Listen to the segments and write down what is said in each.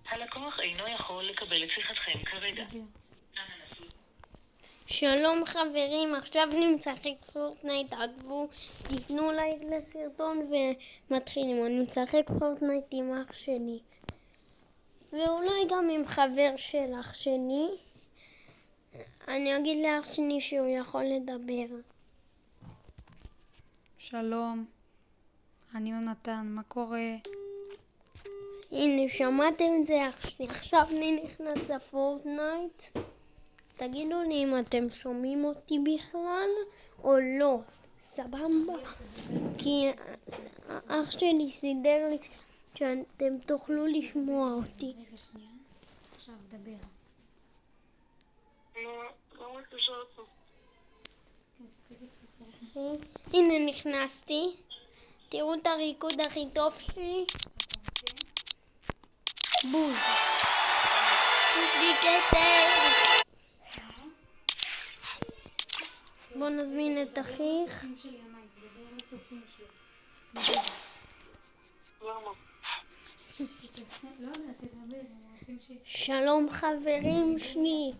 הלקוח אינו יכול לקבל את שיחתכם כרגע. שלום חברים, עכשיו נמשחק פורטנייט, עקבו, תיתנו לייק לסרטון ומתחילים. אני משחק פורטנייט עם אח שלי ואולי גם עם חבר של אח שלי. אני אגיד לאח שלי שהוא יכול לדבר. שלום, אני יונתן, מה קורה? הנה, שמעתם את זה אח שלי, עכשיו אני נכנס לפורטנייט. תגידו לי אם אתם שומעים אותי בכלל או לא, סבבה? כי אח שלי סידר לי שאתם תוכלו לשמוע אותי. רגע שנייה, עכשיו דבר. הנה נכנסתי, תראו את הריקוד הכי טוב שלי. בוז. יש לי כתב. בוא נזמין את אחיך. שלום חברים שלי.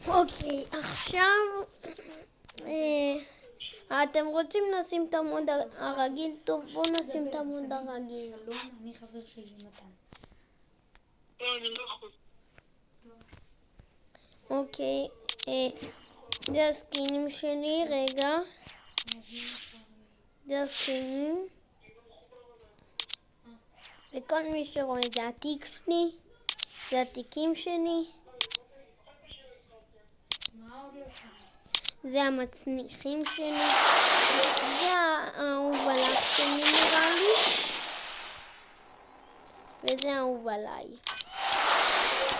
אוקיי, עכשיו אתם רוצים לשים את המוד הרגיל? טוב, בואו נשים את המוד הרגיל. שלום, אני חבר של יונתן. אוקיי, זה הסקינים שלי, רגע. זה הסקינים. וכל מי שרואה, זה התיק שלי, זה התיקים שלי. זה המצניחים שלי. זה האהוב עליו שלי נראה לי. וזה האהוב עליי.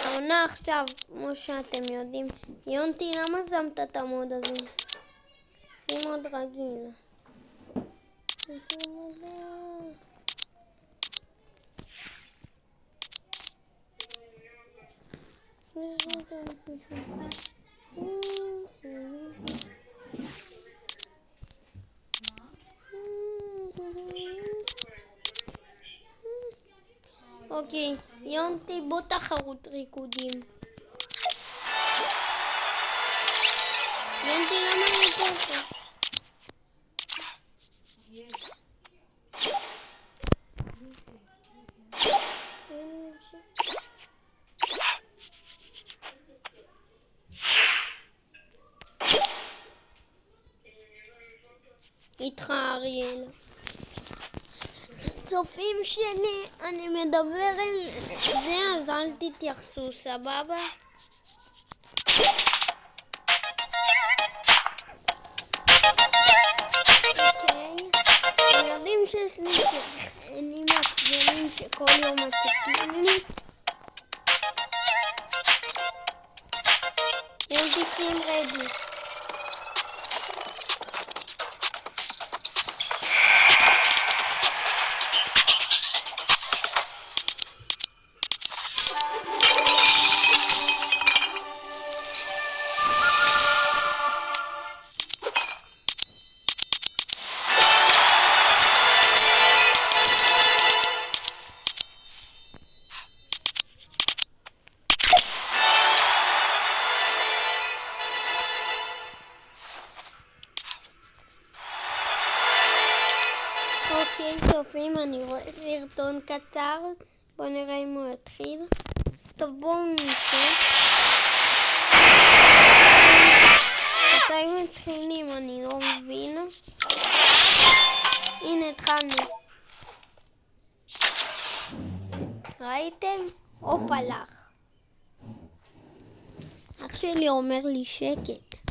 העונה עכשיו, כמו שאתם יודעים. יונתי, למה שמת את המוד הזה? שים עוד רגיל. אוקיי, יונתי, בוא תחרות ריקודים. יונתי, למה אני צריך? איתך אריאל. צופים שלי, אני מדבר על זה, אז אל תתייחסו, סבבה? אוקיי, אתם יודעים שיש לי שכנים מעצבנים שכל יום מציקים לי? יונתי, שים רדי. אוקיי, צופים, אני רואה סרטון קצר. בואו נראה אם הוא יתחיל. טוב, בואו נצא. מתי מתחילים? אני לא מבין. הנה, התחלנו. ראיתם? הופ הלך. אח שלי אומר לי שקט.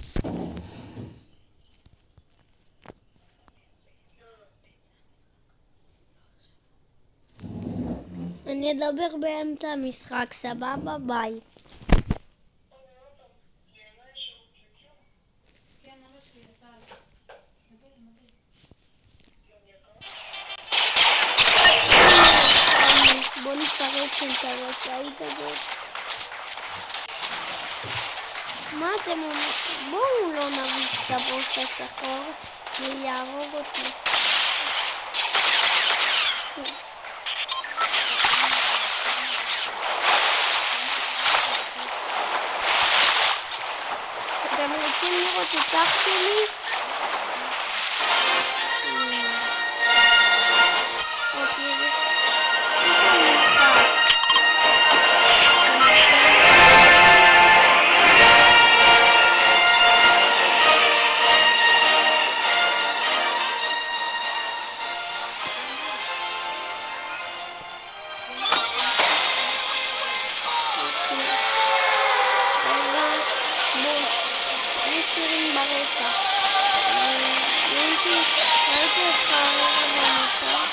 אני אדבר באמצע המשחק, סבבה? ביי. בוא נפרק את הרשאית הזאת. מה אתם אומרים? בואו לא נביס את הבוס השחור, הוא יהרוג אותי. לראות את אח שלי? אותי זה... איפה נלחץ? שירים ברקע. ראיתי אותך רגע במסך.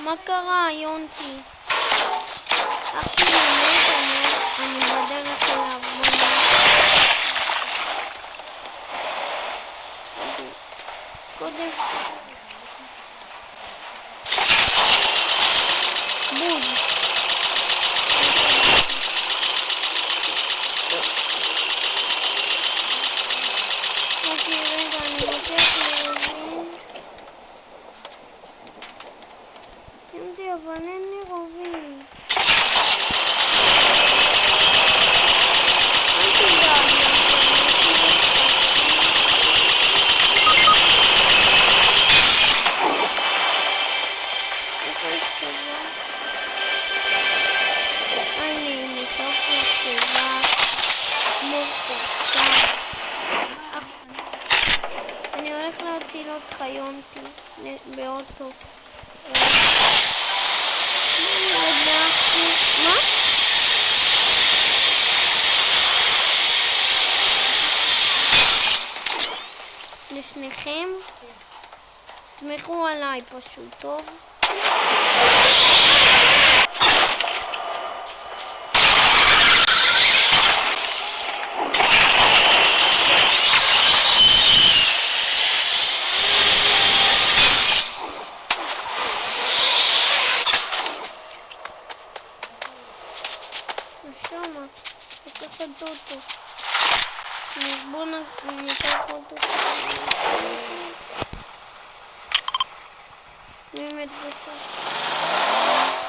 מה קרה, יונתי? אח שלי מת, אני בדרך אליו. קודם בוז. אוקיי, רגע, אני לוקח להבין. יונתי, אבל אין לי רובים. אל תדאג, איפה יש תיבה? אני מתוך לתיבה כמו חוקה. אני הולך להציל אותך, יונתי, באוטו. מה? לשניכם? סמכו עליי פשוט, טוב? שמה, לקחת אותו. בוא ניקח אותו. באמת בסוף.